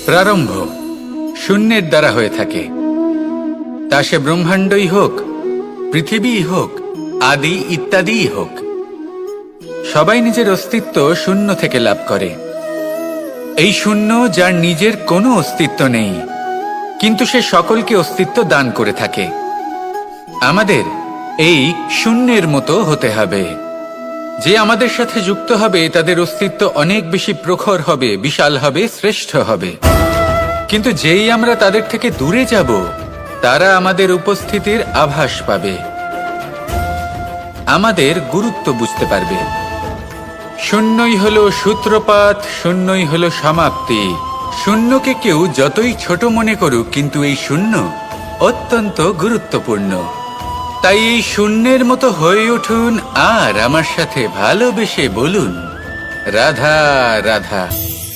প্রারম্ভ শূন্যের দ্বারা হয়ে থাকে, তা সে ব্রহ্মাণ্ডই হোক, পৃথিবীই হোক, আদি ইত্যাদিই হোক। সবাই নিজের অস্তিত্ব শূন্য থেকে লাভ করে। এই শূন্য যার নিজের কোনো অস্তিত্ব নেই, কিন্তু সে সকলকে অস্তিত্ব দান করে থাকে। আমাদের এই শূন্যের মতো হতে হবে। যে আমাদের সাথে যুক্ত হবে তাদের অস্তিত্ব অনেক বেশি প্রখর হবে, বিশাল হবে, শ্রেষ্ঠ হবে। কিন্তু যেই আমরা তাদের থেকে দূরে যাব, তারা আমাদের উপস্থিতির আভাস পাবে, আমাদের গুরুত্ব বুঝতে পারবে। শূন্যই হলো সূত্রপাত, শূন্যই হলো সমাপ্তি। শূন্যকে কেউ যতই ছোট মনে করুক, কিন্তু এই শূন্য অত্যন্ত গুরুত্বপূর্ণ। তাই এই শূন্যের মতো হয়ে উঠুন আর আমার সাথে ভালোবেসে বলুন, রাধা রাধা।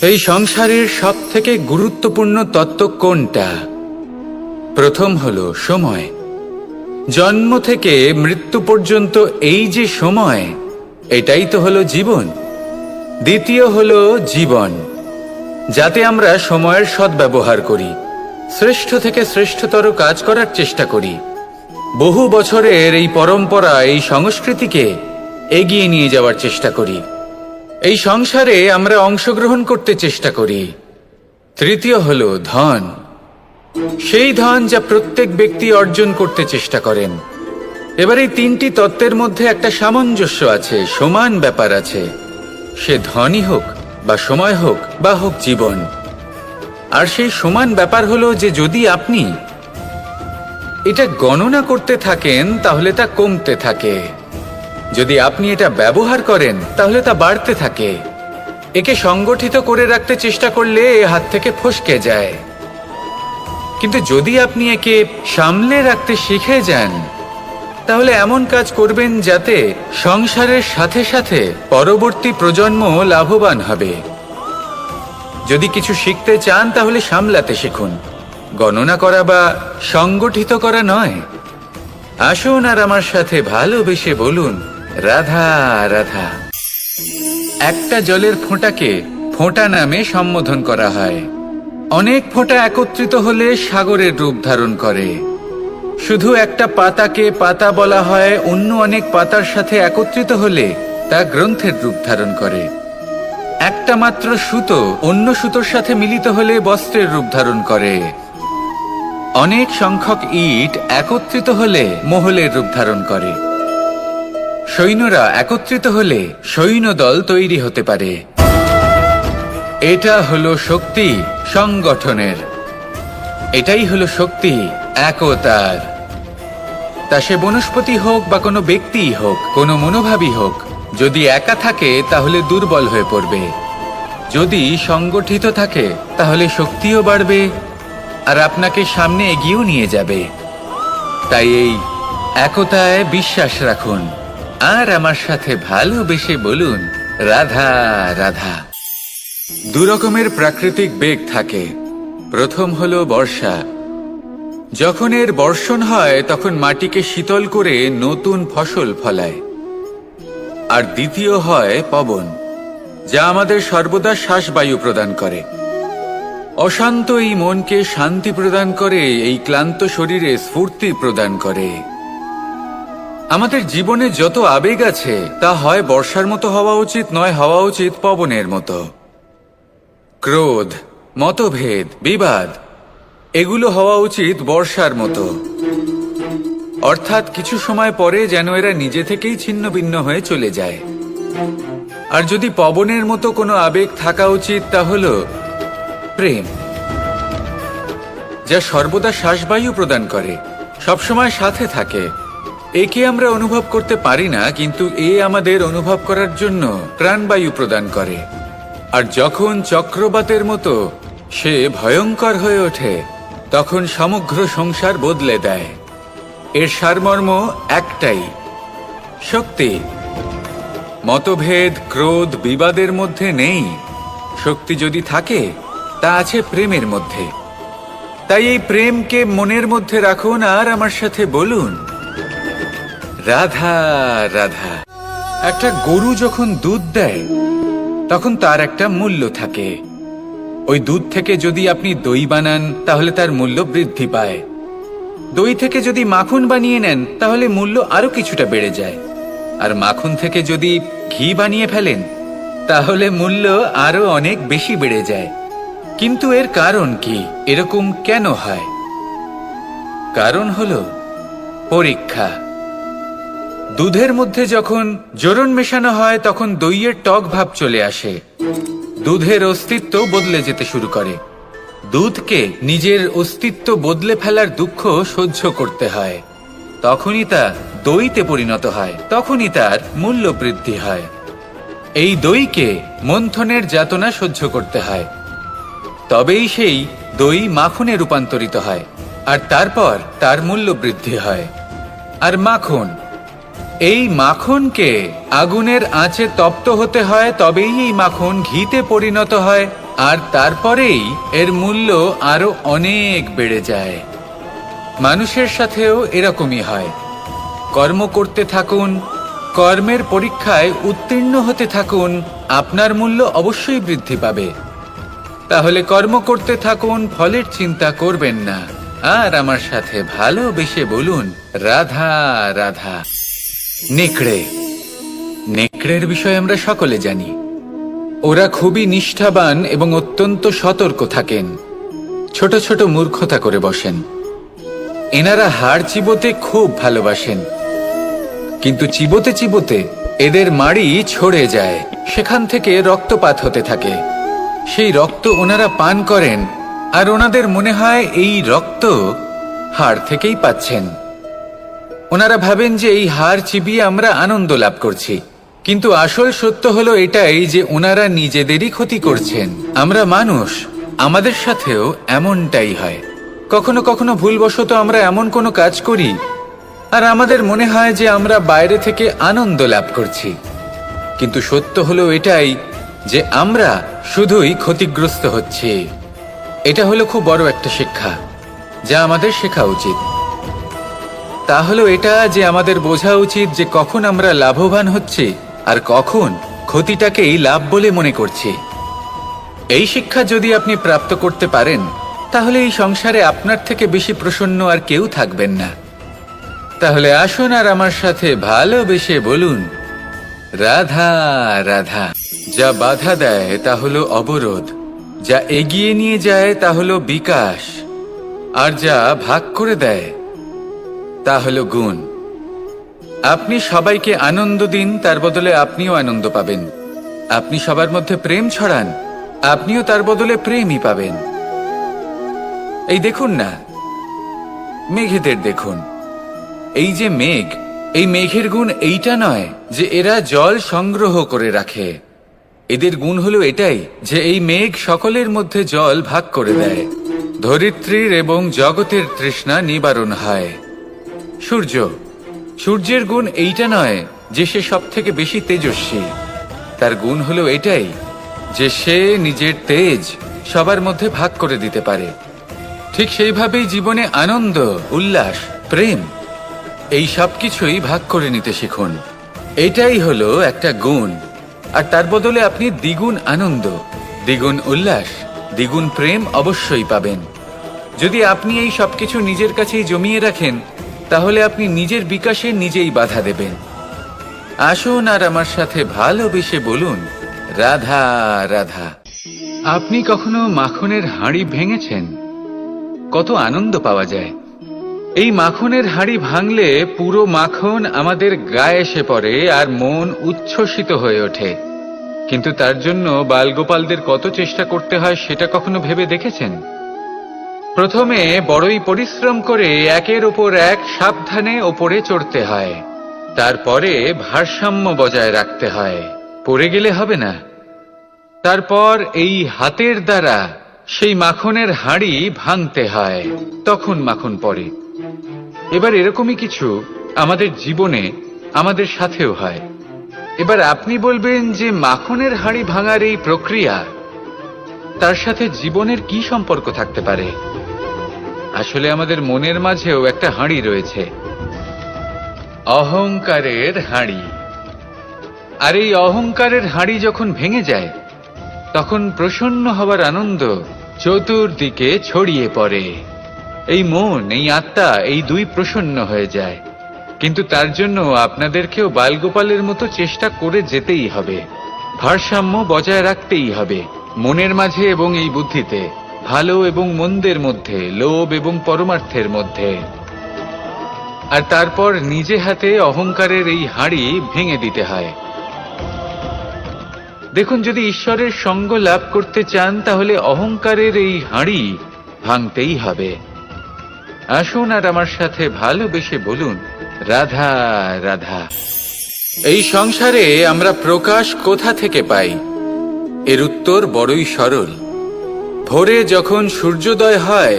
এই সংসারের সব থেকে গুরুত্বপূর্ণ তত্ত্ব কোনটা? প্রথম হলো সময়। জন্ম থেকে মৃত্যু পর্যন্ত এই যে সময়, এটাই তো হলো জীবন। দ্বিতীয় হলো জীবন, যাতে আমরা সময়ের সদ্ব্যবহার করি, শ্রেষ্ঠ থেকে শ্রেষ্ঠতর কাজ করার চেষ্টা করি। বহু বছরের এই পরম্পরা, এই সংস্কৃতিকে এগিয়ে নিয়ে যাওয়ার চেষ্টা করি। এই সংসারে আমরা অংশগ্রহণ করতে চেষ্টা করি। তৃতীয় হলো ধন, সেই ধন যা প্রত্যেক ব্যক্তি অর্জন করতে চেষ্টা করেন। এবার এই তিনটি তত্ত্বের মধ্যে একটা সামঞ্জস্য আছে, সমান ব্যাপার আছে। সে ধনই হোক বা সময় হোক বা হোক জীবন। আর সেই সমান ব্যাপার হলো যে যদি আপনি এটা গণনা করতে থাকেন তাহলে তা কমতে থাকে, যদি আপনি এটা ব্যবহার করেন তাহলে তা বাড়তে থাকে। একে সংগঠিত করে রাখতে চেষ্টা করলে এ হাত থেকে ফসকে যায়, কিন্তু যদি আপনি একে সামলে রাখতে শিখে যান তাহলে এমন কাজ করবেন যাতে সংসারের সাথে সাথে পরবর্তী প্রজন্ম লাভবান হবে। যদি কিছু শিখতে চান তাহলে সামলাতে শিখুন, গণনা করা বা সংগঠিত করা নয়। আসুন আর আমার সাথে ভালোবেসে বলুন, রাধা রাধা। একটা জলের ফোঁটাকে ফোঁটা নামে সম্বোধন করা হয়। অনেক ফোঁটা একত্রিত হলে সাগরের রূপ ধারণ করে। শুধু একটা পাতাকে পাতা বলা হয়, অন্য অনেক পাতার সাথে একত্রিত হলে তা গ্রন্থের রূপ ধারণ করে। একটা মাত্র সুতো অন্য সুতোর সাথে মিলিত হলে বস্ত্রের রূপ ধারণ করে। অনেক সংখ্যক ইট একত্রিত হলে মহলের রূপ ধারণ করে। সৈন্যরা একত্রিত হলে সৈন্যদল তৈরি হতে পারে। এটা হলো শক্তি সংগঠনের, এটাই হলো শক্তি একতার। তা সে বনস্পতি হোক বা কোনো ব্যক্তিই হোক, কোনো মনোভাবই হোক, যদি একা থাকে তাহলে দুর্বল হয়ে পড়বে। যদি সংগঠিত থাকে তাহলে শক্তিও বাড়বে আর আপনাকে সামনে এগিয়েও নিয়ে যাবে। তাই এই একতায় বিশ্বাস রাখুন আর আমার সাথে ভালোবেসে বলুন, রাধা রাধা। দুরকমের প্রাকৃতিক বেগ থাকে। প্রথম হলো বর্ষা। যখন এর বর্ষণ হয় তখন মাটিকে শীতল করে নতুন ফসল ফলায়। আর দ্বিতীয় হয় পবন, যা আমাদের সর্বদা শ্বাসবায়ু প্রদান করে। অশান্ত এই মনকে শান্তি প্রদান করে, এই ক্লান্ত শরীরে স্ফূর্তি প্রদান করে। আমাদের জীবনে যত আবেগ আছে তা হয় বর্ষার মতো হওয়া উচিত, নয় হওয়া উচিত পবনের মতো। ক্রোধ, মতভেদ, বিবাদ এগুলো হওয়া উচিত বর্ষার মতো। অর্থাৎ কিছু সময় পরে যেন এরা নিজে থেকেই ছিন্ন ভিন্ন হয়ে চলে যায়। আর যদি পবনের মতো কোনো আবেগ থাকা উচিত তা হলো প্রেম, যা সর্বদা শ্বাসবায়ু প্রদান করে, সবসময় সাথে থাকে। একে আমরা অনুভব করতে পারি না, কিন্তু এ আমাদের অনুভব করার জন্য প্রাণবায়ু প্রদান করে। আর যখন চক্রবাতের মতো সে ভয়ঙ্কর হয়ে ওঠে তখন সমগ্র সংসার বদলে দেয়। এর সারমর্ম একটাই, শক্তি। মতভেদ, ক্রোধ, বিবাদের মধ্যে নেই। শক্তি যদি থাকে তা আছে প্রেমের মধ্যে। তাই এই প্রেমকে মনের মধ্যে রাখুন আর আমার সাথে বলুন, রাধা রাধা। একটা গরু যখন দুধ দেয় তখন তার একটা মূল্য থাকে। ওই দুধ থেকে যদি আপনি দই বানান তাহলে তার মূল্য বৃদ্ধি পায়। দই থেকে যদি মাখন বানিয়ে নেন তাহলে মূল্য আরো কিছুটা বেড়ে যায়। আর মাখন থেকে যদি ঘি বানিয়ে ফেলেন তাহলে মূল্য আরো অনেক বেশি বেড়ে যায়। কিন্তু এর কারণ কি? এরকম কেন হয়? কারণ হলো পরীক্ষা। দুধের মধ্যে যখন জোরন মেশানো হয় তখন দইয়ের টক ভাব চলে আসে। দুধের অস্তিত্ব বদলে যেতে শুরু করে। দুধকে নিজের অস্তিত্ব বদলে ফেলার দুঃখ সহ্য করতে হয়। তখনই তা দইতে পরিণত হয়, তখনই তার মূল্য বৃদ্ধি হয়। এই দইকে মন্থনের যাতনা সহ্য করতে হয়, তবেই সেই দই মাখনে রূপান্তরিত হয়, আর তারপর তার মূল্য বৃদ্ধি হয়। আর মাখন, এই মাখনকে আগুনের আঁচে তপ্ত হতে হয়, তবেই এই মাখন ঘিতে পরিণত হয়, আর তারপরেই এর মূল্য আরো অনেক বেড়ে যায়। মানুষের সাথেও এরকমই হয়। কর্ম করতে থাকুন, কর্মের পরীক্ষায় উত্তীর্ণ হতে থাকুন, আপনার মূল্য অবশ্যই বৃদ্ধি পাবে। তাহলে কর্ম করতে থাকুন, ফলের চিন্তা করবেন না। আর আমার সাথে ভালোবেসে বলুন, রাধা রাধা। নেকড়ে, নেকড়ের বিষয়ে আমরা সকলে জানি। ওরা খুবই নিষ্ঠাবান এবং অত্যন্ত সতর্ক থাকেন। ছোট ছোট মূর্খতা করে বসেন। এনারা হাড় চিবোতে খুব ভালোবাসেন, কিন্তু চিবোতে চিবোতে এদের মাড়ি ছড়ে যায়, সেখান থেকে রক্তপাত হতে থাকে। সেই রক্ত ওনারা পান করেন, আর ওনাদের মনে হয় এই রক্ত হাড় থেকেই পাচ্ছেন। ওনারা ভাবেন যে এই হাড় চিবিয়ে আমরা আনন্দ লাভ করছি, কিন্তু আসল সত্য হলো এটাই যে ওনারা নিজেদেরই ক্ষতি করছেন। আমরা মানুষ, আমাদের সাথেও এমনটাই হয়। কখনো কখনো ভুলবশত আমরা এমন কোনো কাজ করি আর আমাদের মনে হয় যে আমরা বাইরে থেকে আনন্দ লাভ করছি, কিন্তু সত্য হলো এটাই যে আমরা শুধুই ক্ষতিগ্রস্ত হচ্ছি। এটা হলো খুব বড় একটা শিক্ষা যা আমাদের শেখা উচিত। তা হলো এটা যে আমাদের বোঝা উচিত যে কখন আমরা লাভবান হচ্ছি আর কখন ক্ষতিটাকেই লাভ বলে মনে করছি। এই শিক্ষা যদি আপনি প্রাপ্ত করতে পারেন তাহলে এই সংসারে আপনার থেকে বেশি প্রসন্ন আর কেউ থাকবেন না। তাহলে আসুন আর আমার সাথে ভালোবেসে বলুন, রাধা রাধা। যা বাধা দেয় তা হলো অবরোধ, যা এগিয়ে নিয়ে যায় তা হলো বিকাশ, আর যা ভাগ করে দেয় তা হলো গুণ। আপনি সবাইকে আনন্দ দিন, তার বদলে আপনিও আনন্দ পাবেন। আপনি সবার মধ্যে প্রেম ছড়ান, আপনিও তার বদলে প্রেমই পাবেন। এই দেখুন না, মেঘেদের দেখুন। এই যে মেঘ, এই মেঘের গুণ এইটা নয় যে এরা জল সংগ্রহ করে রাখে। এদের গুণ হলো এটাই যে এই মেঘ সকলের মধ্যে জল ভাগ করে দেয়। ধরিত্রীর এবং জগতের তৃষ্ণা নিবারণ হয়। সূর্য, সূর্যের গুণ এইটা নয় যে সে সব থেকে বেশি তেজস্বী। তার গুণ হলো এটাই যে সে নিজের তেজ সবার মধ্যে ভাগ করে দিতে পারে। ঠিক সেইভাবেই জীবনে আনন্দ, উল্লাস, প্রেম এই সব কিছুই ভাগ করে নিতে শিখুন। এটাই হলো একটা গুণ। আর তার বদলে আপনি দ্বিগুণ আনন্দ, দ্বিগুণ উল্লাস, দ্বিগুণ প্রেম অবশ্যই পাবেন। যদি আপনি এই সবকিছু নিজের কাছেই জমিয়ে রাখেন, তাহলে আপনি নিজের বিকাশে নিজেই বাধা দেবেন। আসুন আর আমার সাথে ভালোবেসে বলুন, রাধা রাধা। আপনি কখনো মাখনের হাঁড়ি ভেঙেছেন? কত আনন্দ পাওয়া যায়। এই মাখনের হাঁড়ি ভাঙলে পুরো মাখন আমাদের গায়ে এসে পড়ে আর মন উচ্ছ্বসিত হয়ে ওঠে। কিন্তু তার জন্য বালগোপালদের কত চেষ্টা করতে হয় সেটা কখনো ভেবে দেখেছেন? প্রথমে বড়ই পরিশ্রম করে একের ওপর এক সাবধানে ওপরে চড়তে হয়। তারপরে ভারসাম্য বজায় রাখতে হয়, পড়ে গেলে হবে না। তারপর এই হাতের দ্বারা সেই মাখনের হাঁড়ি ভাঙতে হয়, তখন মাখন পড়ে। এবার এরকমই কিছু আমাদের জীবনে আমাদের সাথেও হয়। এবার আপনি বলবেন যে মাখনের হাঁড়ি ভাঙার এই প্রক্রিয়া, তার সাথে জীবনের কি সম্পর্ক থাকতে পারে? আসলে আমাদের মনের মাঝেও একটা হাঁড়ি রয়েছে, অহংকারের হাঁড়ি। আর এই অহংকারের হাঁড়ি যখন ভেঙে যায়, তখন প্রসন্ন হবার আনন্দ চতুর্দিকে ছড়িয়ে পড়ে। এই মন, এই আত্মা, এই দুই প্রসন্ন হয়ে যায়। কিন্তু তার জন্য আপনাদেরকেও বালগোপালের মতো চেষ্টা করে যেতেই হবে, ভারসাম্য বজায় রাখতেই হবে মনের মাঝে এবং এই বুদ্ধিতে, ভালো এবং মন্দের মধ্যে, লোভ এবং পরমার্থের মধ্যে। আর তারপর নিজে হাতে অহংকারের এই হাঁড়ি ভেঙে দিতে হয়। দেখুন, যদি ঈশ্বরের সঙ্গ লাভ করতে চান, তাহলে অহংকারের এই হাঁড়ি ভাঙতেই হবে। আসুন আর আমার সাথে ভালোবেসে বলুন, রাধা রাধা। এই সংসারে আমরা প্রকাশ কোথা থেকে পাই? এর উত্তর বড়ই সরল। ভোরে যখন সূর্যোদয় হয়,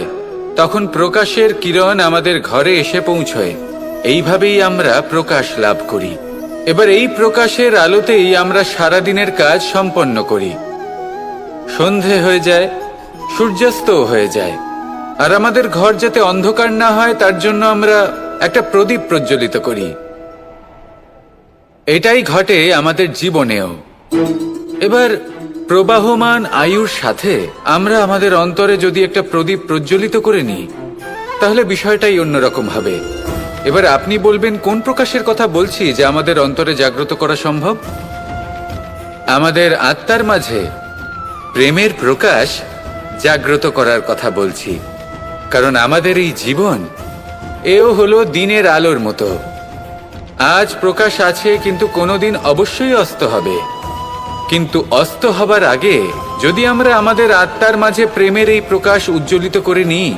তখন প্রকাশের কিরণ আমাদের ঘরে এসে পৌঁছয়। এইভাবেই আমরা প্রকাশ লাভ করি। এবার এই প্রকাশের আলোতেই আমরা সারাদিনের কাজ সম্পন্ন করি। সন্ধে হয়ে যায়, সূর্যাস্তও হয়ে যায়। আর আমাদের ঘর যাতে অন্ধকার না হয়, তার জন্য আমরা একটা প্রদীপ প্রজ্বলিত করি। এটাই ঘটে আমাদের জীবনেও। এবার প্রবাহমান আয়ুর সাথে আমরা আমাদের অন্তরে যদি একটা প্রদীপ প্রজ্বলিত করে নিই, তাহলে বিষয়টাই অন্যরকম হবে। এবার আপনি বলবেন, কোন প্রকাশের কথা বলছি যা আমাদের অন্তরে জাগ্রত করা সম্ভব? আমাদের আত্মার মাঝে প্রেমের প্রকাশ জাগ্রত করার কথা বলছি। কারণ আমাদের এই জীবন, এও হলো দিনের আলোর মতো। আজ প্রকাশ আছে, কিন্তু কোনোদিন অবশ্যই অস্ত হবে। কিন্তু অস্ত হবার আগে যদি আমরা আমাদের আত্মার মাঝে প্রেমের এই প্রকাশ উজ্জ্বলিত করে নিই,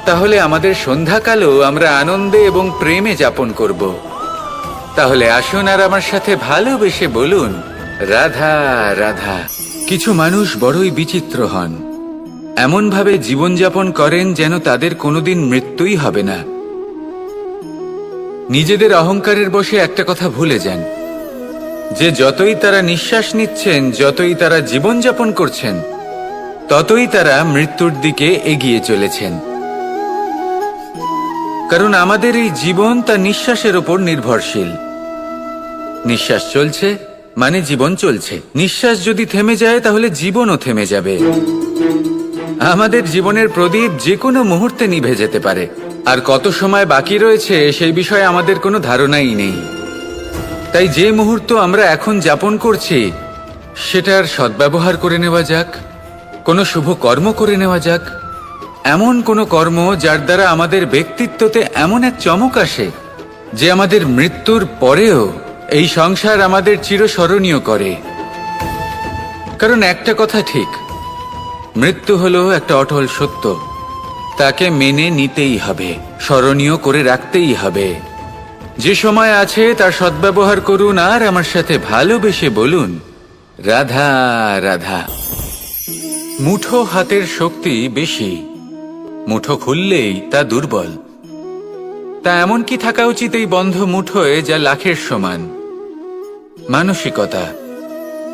তাহলে আমাদের সন্ধ্যাকালও আমরা আনন্দে এবং প্রেমে যাপন করব। তাহলে আসুন আর আমার সাথে ভালোবেসে বলুন, রাধা রাধা। কিছু মানুষ বড়ই বিচিত্র হন। এমনভাবে জীবনযাপন করেন যেন তাদের কোনোদিন মৃত্যুই হবে না। নিজেদের অহংকারের বশে একটা কথা ভুলে যান, যে যতই তারা নিঃশ্বাস নিচ্ছেন, যতই তারা জীবনযাপন করছেন, ততই তারা মৃত্যুর দিকে এগিয়ে চলেছেন। কারণ আমাদের এই জীবন তা নিঃশ্বাসের উপর নির্ভরশীল। নিঃশ্বাস চলছে মানে জীবন চলছে। নিঃশ্বাস যদি থেমে যায়, তাহলে জীবনও থেমে যাবে। আমাদের জীবনের প্রদীপ যে কোনো মুহূর্তে নিভে যেতে পারে। আর কত সময় বাকি রয়েছে সেই বিষয়ে আমাদের কোনো ধারণাই নেই। তাই যে মুহূর্ত আমরা এখন যাপন করছি, সেটার সদ্ব্যবহার করে নেওয়া যাক, কোনো শুভ কর্ম করে নেওয়া যাক। এমন কোনো কর্ম যার দ্বারা আমাদের ব্যক্তিত্বতে এমন এক চমক আসে যে আমাদের মৃত্যুর পরেও এই সংসার আমাদের চিরস্মরণীয় করে। কারণ একটা কথা ঠিক, মৃত্যু হলো একটা অটল সত্য। তাকে মেনে নিতেই হবে, স্মরণীয় করে রাখতেই হবে। যে সময় আছে তার সদ্ব্যবহার করুন আর আমার সাথে ভালোবেসে বলুন, রাধা রাধা। মুঠো হাতের শক্তি বেশি, মুঠো খুললেই তা দুর্বল। তা এমন কি থাকা উচিত এই বন্ধ মুঠোয় যা লাখের সমান? মানসিকতা।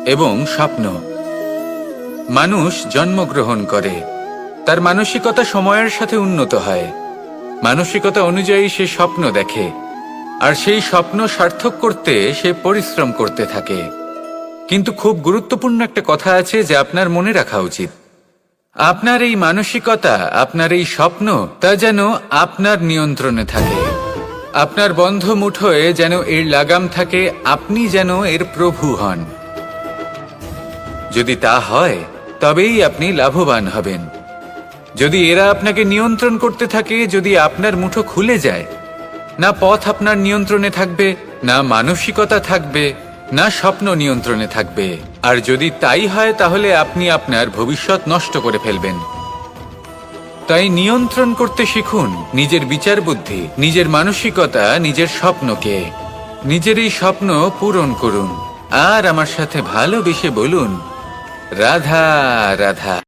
এবং স্বপ্ন। মানুষ জন্মগ্রহণ করে, তার মানসিকতা সময়ের সাথে উন্নত হয়, মানসিকতা অনুযায়ী সে স্বপ্ন দেখে, আর সেই স্বপ্ন সার্থক করতে সে পরিশ্রম করতে থাকে। কিন্তু খুব গুরুত্বপূর্ণ একটা কথা আছে যা আপনার মনে রাখা উচিত। আপনার এই মানসিকতা, আপনার এই স্বপ্ন, তা যেন আপনার নিয়ন্ত্রণে থাকে। আপনার বন্ধ মুঠোয় যেন এর লাগাম থাকে, আপনি যেন এর প্রভু হন। যদি তা হয় তবেই আপনি লাভবান হবেন। যদি এরা আপনাকে নিয়ন্ত্রণ করতে থাকে, যদি আপনার মুঠো খুলে যায়, না পথ আপনার নিয়ন্ত্রণে থাকবে, না মানসিকতা থাকবে, না স্বপ্ন নিয়ন্ত্রণে থাকবে। আর যদি তাই হয় তাহলে আপনি আপনার ভবিষ্যৎ নষ্ট করে ফেলবেন। তাই নিয়ন্ত্রণ করতে শিখুন নিজের বিচার বুদ্ধি, নিজের মানসিকতা, নিজের স্বপ্নকে। নিজের এই স্বপ্ন পূরণ করুন আর আমার সাথে ভালোবেসে বলুন, রাধা রাধা।